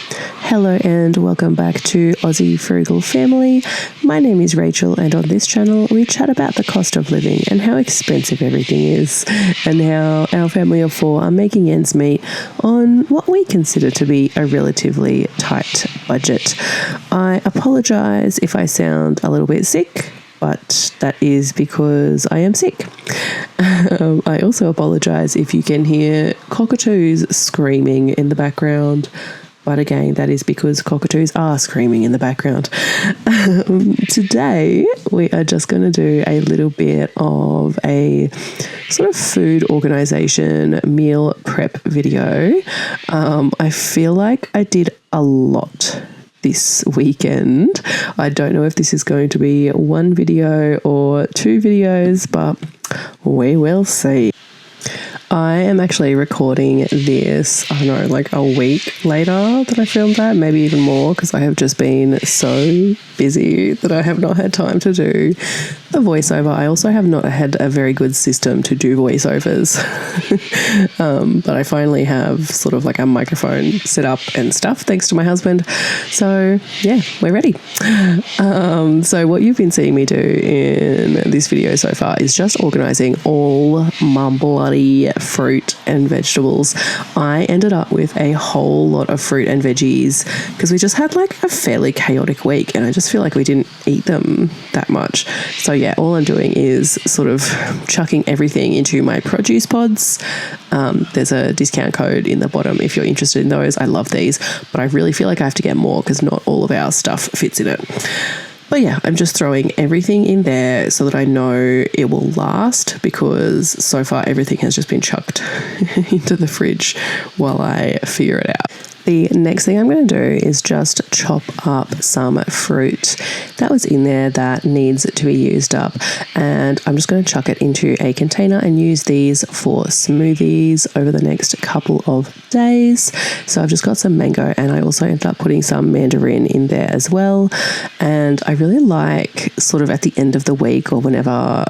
Hello and welcome back to Aussie Frugal Family. My name is Rachel, and on this channel we chat about the cost of living and how expensive everything is, and how our family of four are making ends meet on what we consider to be a relatively tight budget. I apologise if I sound a little bit sick, but that is because I am sick. I also apologise if you can hear cockatoos screaming in the background. But again, that is because cockatoos are screaming in the background. Today, we are just going to do a little bit of a sort of food organisation meal prep video. I feel like I did a lot this weekend. I don't know if this is going to be one video or two videos, but we will see. I am actually recording this, I don't know, like a week later that I filmed that, maybe even more, because I have just been so busy that I have not had time to do the voiceover. I also have not had a very good system to do voiceovers, but I finally have sort of like a microphone set up and stuff, thanks to my husband. So yeah, we're ready. So what you've been seeing me do in this video so far is just organising all my bloody fruit and vegetables. I ended up with a whole lot of fruit and veggies because we just had like a fairly chaotic week, and I just feel like we didn't eat them that much. So yeah, all I'm doing is sort of chucking everything into my produce pods. There's a discount code in the bottom if you're interested in those. I love these, but I really feel like I have to get more because not all of our stuff fits in it. But yeah, I'm just throwing everything in there so that I know it will last, because so far everything has just been chucked into the fridge while I figure it out. The next thing I'm going to do is just chop up some fruit that was in there that needs to be used up, and I'm just going to chuck it into a container and use these for smoothies over the next couple of days. So I've just got some mango, and I also ended up putting some mandarin in there as well. And I really like sort of at the end of the week, or whenever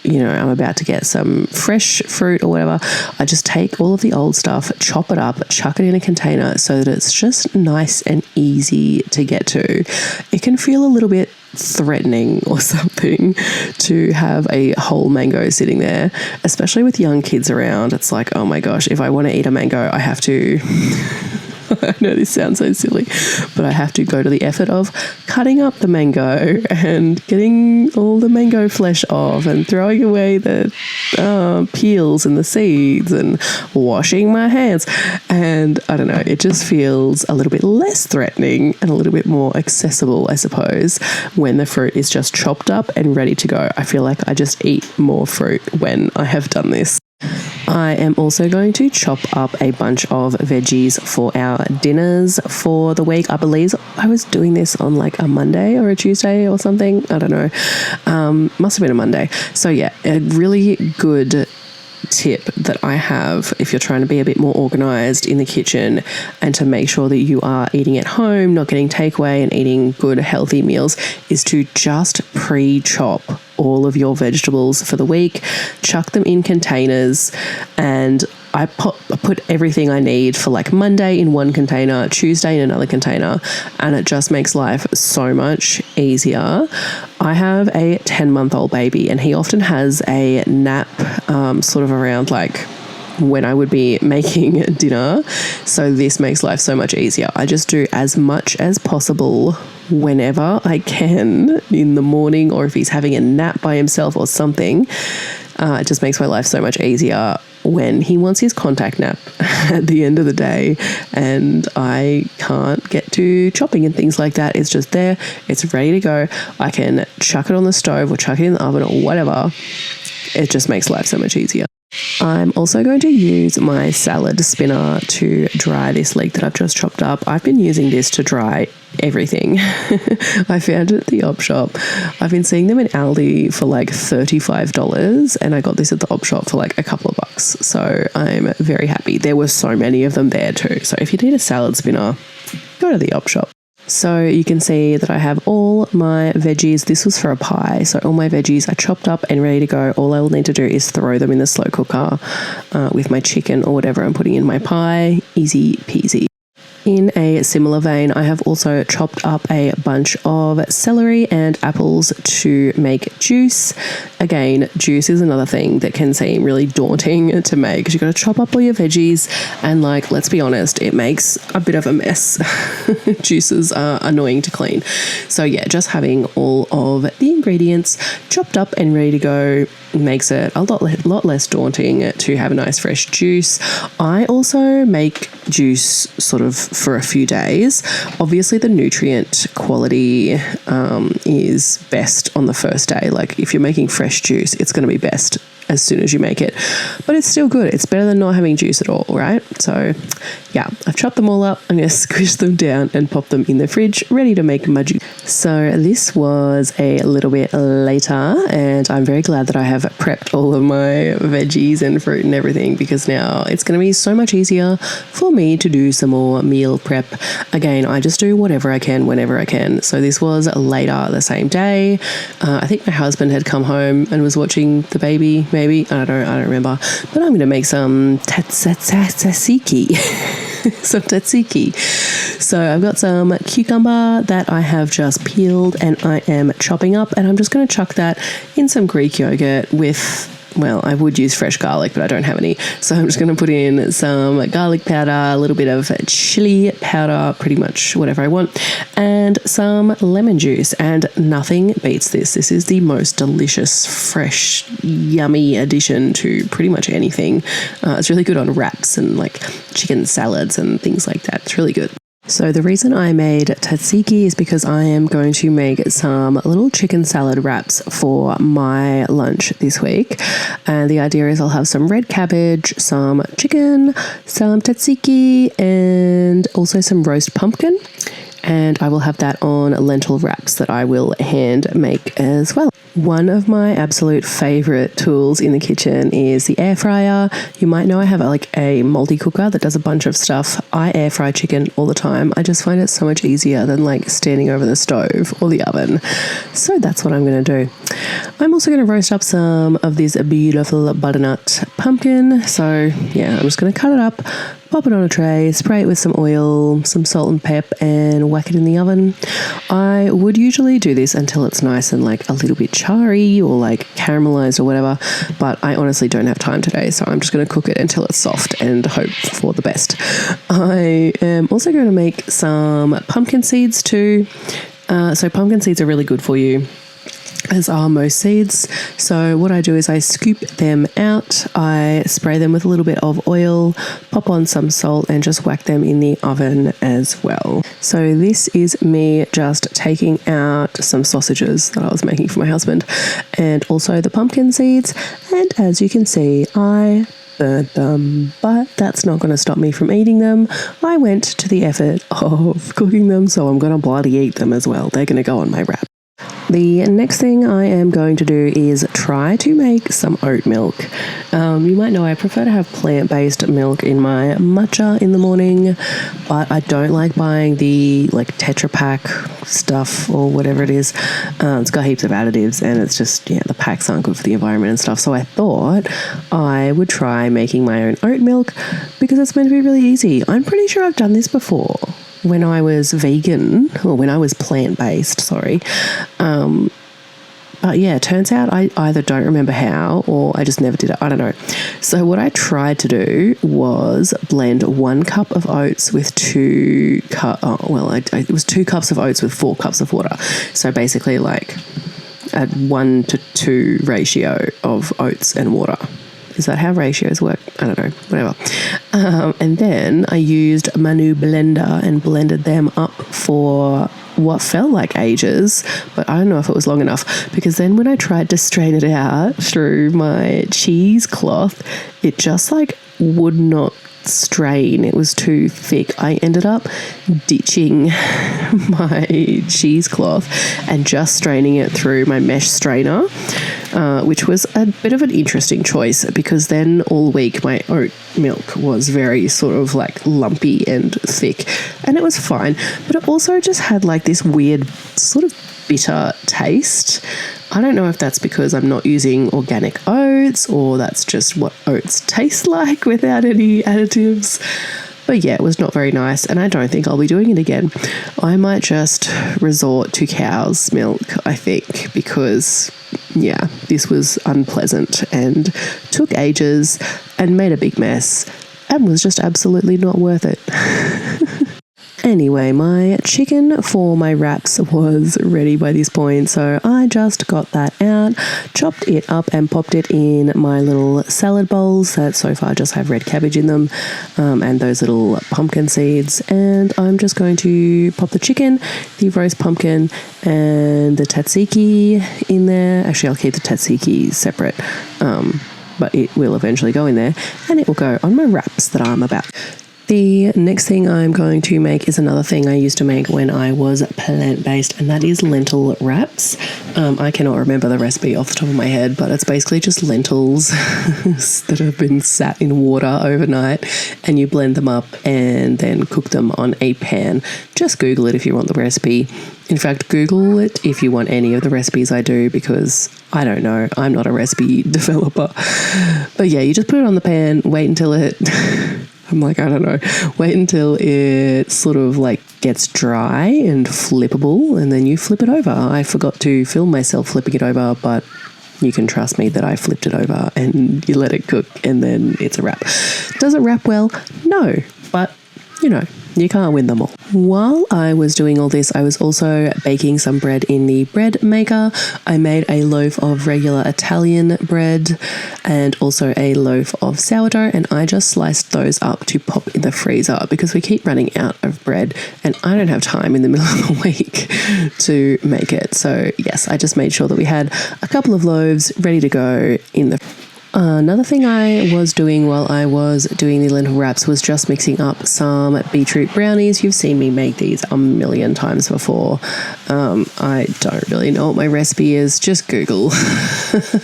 I'm about to get some fresh fruit or whatever, I just take all of the old stuff, chop it up, chuck it in a container so that it's just nice and easy to get to. It can feel a little bit threatening or something to have a whole mango sitting there, especially with young kids around. It's like, oh my gosh, if I want to eat a mango, I have to I know this sounds so silly, but I have to go to the effort of cutting up the mango and getting all the mango flesh off and throwing away the peels and the seeds and washing my hands. And I don't know, it just feels a little bit less threatening and a little bit more accessible, I suppose, when the fruit is just chopped up and ready to go. I feel like I just eat more fruit when I have done this. I am also going to chop up a bunch of veggies for our dinners for the week. I believe I was doing this on like a Monday or a Tuesday or something. I don't know. Must have been a Monday. So yeah, a really good tip that I have if you're trying to be a bit more organized in the kitchen and to make sure that you are eating at home, not getting takeaway, and eating good healthy meals, is to just pre-chop all of your vegetables for the week, chuck them in containers, and I put everything I need for like Monday in one container, Tuesday in another container, and it just makes life so much easier. I have a 10-month-old baby, and he often has a nap sort of around like when I would be making dinner. So this makes life so much easier. I just do as much as possible whenever I can in the morning, or if he's having a nap by himself or something. It just makes my life so much easier when he wants his contact nap at the end of the day and I can't get to chopping and things like that. It's just there. It's ready to go. I can chuck it on the stove or chuck it in the oven or whatever. It just makes life so much easier. I'm also going to use my salad spinner to dry this leek that I've just chopped up. I've been using this to dry everything. I found it at the op shop. I've been seeing them in Aldi for like $35, and I got this at the op shop for like a couple of bucks. So I'm very happy. There were so many of them there too. So if you need a salad spinner, go to the op shop. So you can see that I have all my veggies. This was for a pie. So all my veggies are chopped up and ready to go. All I will need to do is throw them in the slow cooker with my chicken or whatever I'm putting in my pie. Easy peasy. In a similar vein, I have also chopped up a bunch of celery and apples to make juice. Again, juice is another thing that can seem really daunting to make because you've got to chop up all your veggies and, like, let's be honest, it makes a bit of a mess. Juices are annoying to clean. So yeah, just having all of the ingredients chopped up and ready to go makes it a lot less daunting to have a nice fresh juice. I also make juice sort of for a few days. Obviously the nutrient quality is best on the first day. Like if you're making fresh juice, it's going to be best as soon as you make it, but it's still good. It's better than not having juice at all, right? So yeah, I've chopped them all up. I'm going to squish them down and pop them in the fridge, ready to make my juice. So this was a little bit later, and I'm very glad that I have prepped all of my veggies and fruit and everything, because now it's going to be so much easier for me to do some more meal prep. Again, I just do whatever I can whenever I can. So this was later the same day. I think my husband had come home and was watching the baby, maybe. I don't remember. But I'm going to make some tzatziki. Some tzatziki. So I've got some cucumber that I have just peeled and I am chopping up, and I'm just going to chuck that in some Greek yogurt with, well, I would use fresh garlic, but I don't have any. So I'm just going to put in some garlic powder, a little bit of chili powder, pretty much whatever I want, and some lemon juice. And nothing beats this. This is the most delicious, fresh, yummy addition to pretty much anything. It's really good on wraps and like chicken salads and things like that. It's really good. So the reason I made tzatziki is because I am going to make some little chicken salad wraps for my lunch this week. And the idea is I'll have some red cabbage, some chicken, some tzatziki, and also some roast pumpkin. And I will have that on lentil wraps that I will hand make as well. One of my absolute favorite tools in the kitchen is the air fryer. You might know I have a multi-cooker that does a bunch of stuff. I air fry chicken all the time. I just find it so much easier than like standing over the stove or the oven. So that's what I'm going to do. I'm also going to roast up some of this beautiful butternut pumpkin. So yeah, I'm just going to cut it up, pop it on a tray, spray it with some oil, some salt and pep, and whack it in the oven. I would usually do this until it's nice and like a little bit charry or like caramelized or whatever, but I honestly don't have time today, so I'm just going to cook it until it's soft and hope for the best. I am also going to make some pumpkin seeds too. So pumpkin seeds are really good for you, as are most seeds. So what I do is I scoop them out, I spray them with a little bit of oil, pop on some salt, and just whack them in the oven as well. So this is me just taking out some sausages that I was making for my husband, and also the pumpkin seeds, and as you can see, I burnt them, but that's not going to stop me from eating them. I went to the effort of cooking them, so I'm going to bloody eat them as well. They're going to go on my wrap. The next thing I am going to do is try to make some oat milk. You might know I prefer to have plant-based milk in my matcha in the morning, but I don't like buying the like Tetra Pak stuff or whatever it is. It's got heaps of additives and it's just, yeah, the packs aren't good for the environment and stuff. So I thought I would try making my own oat milk because it's meant to be really easy. I'm pretty sure I've done this before when I was vegan, or when I was plant-based, sorry. But yeah, it turns out I either don't remember how or I just never did it. I don't know. So what I tried to do was blend 1 cup of oats with 2 cups. It was 2 cups of oats with 4 cups of water. So basically like a 1-to-2 ratio of oats and water. Is that how ratios work? I don't know, whatever. And then I used my new blender and blended them up for what felt like ages, but I don't know if it was long enough, because then when I tried to strain it out through my cheesecloth, it just like would not strain. It was too thick. I ended up ditching my cheesecloth and just straining it through my mesh strainer, which was a bit of an interesting choice, because then all week my oat milk was very sort of like lumpy and thick, and it was fine, but it also just had like this weird sort of bitter taste. I don't know if that's because I'm not using organic oats, or that's just what oats taste like without any additives. But yeah, it was not very nice, and I don't think I'll be doing it again. I might just resort to cow's milk, I think, because yeah, this was unpleasant and took ages and made a big mess and was just absolutely not worth it. Anyway, my chicken for my wraps was ready by this point, so I just got that out, chopped it up and popped it in my little salad bowls that so far just have red cabbage in them, and those little pumpkin seeds, and I'm just going to pop the chicken, the roast pumpkin and the tzatziki in there. Actually, I'll keep the tzatziki separate, but it will eventually go in there, and it will go on my wraps that I'm about. The next thing I'm going to make is another thing I used to make when I was plant-based, and that is lentil wraps. I cannot remember the recipe off the top of my head, but it's basically just lentils that have been sat in water overnight, and you blend them up and then cook them on a pan. Just Google it if you want the recipe. In fact, Google it if you want any of the recipes I do, because I don't know, I'm not a recipe developer. But yeah, you just put it on the pan, wait until it... wait until it sort of like gets dry and flippable, and then you flip it over. I forgot to film myself flipping it over, but you can trust me that I flipped it over, and you let it cook and then it's a wrap. Does it wrap well? No, but you know, you can't win them all. While I was doing all this, I was also baking some bread in the bread maker. I made a loaf of regular Italian bread and also a loaf of sourdough, and I just sliced those up to pop in the freezer because we keep running out of bread and I don't have time in the middle of the week to make it. So yes, I just made sure that we had a couple of loaves ready to go in the Another thing I was doing while I was doing the lentil wraps was just mixing up some beetroot brownies. You've seen me make these a million times before. I don't really know what my recipe is. Just Google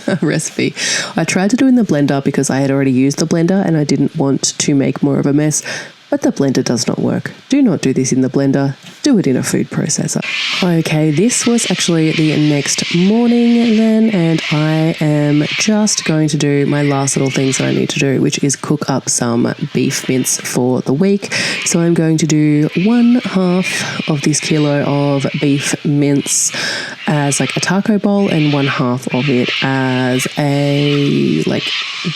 a recipe. I tried to do it in the blender because I had already used the blender and I didn't want to make more of a mess. But the blender does not work. Do not do this in the blender. Do it in a food processor. Okay, this was actually the next morning then, and I am just going to do my last little things that I need to do, which is cook up some beef mince for the week. So I'm going to do 1/2 of this kilo of beef mince as like a taco bowl, and 1/2 of it as a like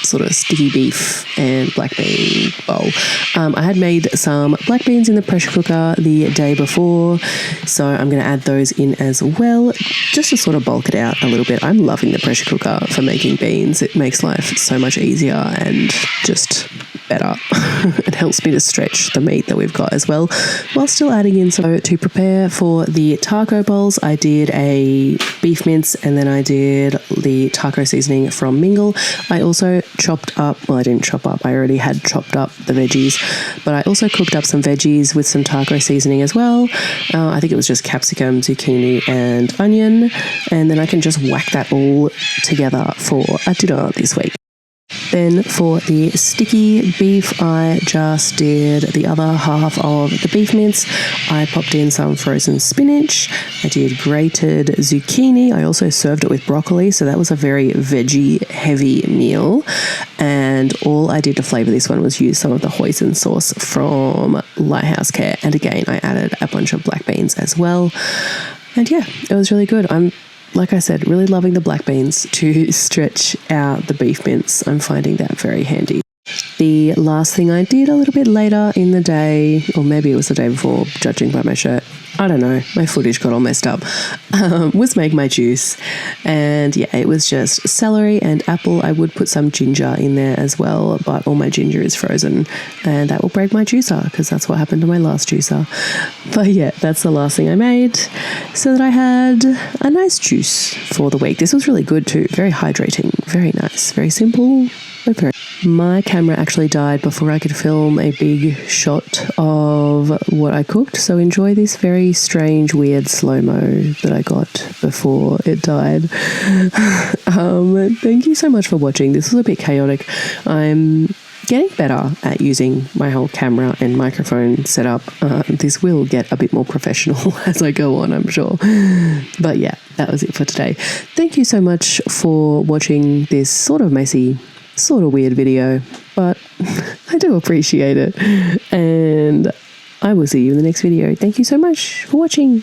sort of sticky beef and black bean bowl. I had made some black beans in the pressure cooker the day before, so I'm going to add those in as well, just to sort of bulk it out a little bit. I'm loving the pressure cooker for making beans. It makes life so much easier and just better. It helps me to stretch the meat that we've got as well, while still adding in. So to prepare for the taco bowls, I did a beef mince and then I did the taco seasoning from Mingle. I also chopped up, well, I didn't chop up, I already had chopped up the veggies, but I also cooked up some veggies with some taco seasoning as well. I think it was just capsicum, zucchini and onion, and then I can just whack that all together for a dinner this week. Then for the sticky beef, I just did the other half of the beef mince. I popped in some frozen spinach. I did grated zucchini. I also served it with broccoli, so that was a very veggie heavy meal. And all I did to flavour this one was use some of the hoisin sauce from Lighthouse Care. And again, I added a bunch of black beans as well. And yeah, it was really good. I'm, like I said, really loving the black beans to stretch out the beef mince. I'm finding that very handy. The last thing I did a little bit later in the day, or maybe it was the day before, judging by my shirt, I don't know, my footage got all messed up, was make my juice. And yeah, it was just celery and apple. I would put some ginger in there as well, but all my ginger is frozen and that will break my juicer because that's what happened to my last juicer. But yeah, that's the last thing I made, so that I had a nice juice for the week. This was really good too, very hydrating, very nice, very simple. Okay. My camera actually died before I could film a big shot of what I cooked, so enjoy this very strange, weird slow-mo that I got before it died. Thank you so much for watching. This was a bit chaotic. I'm getting better at using my whole camera and microphone setup. This will get a bit more professional as I go on, I'm sure. But yeah, that was it for today. Thank you so much for watching this sort of messy, sort of weird video, but I do appreciate it. And I will see you in the next video. Thank you so much for watching.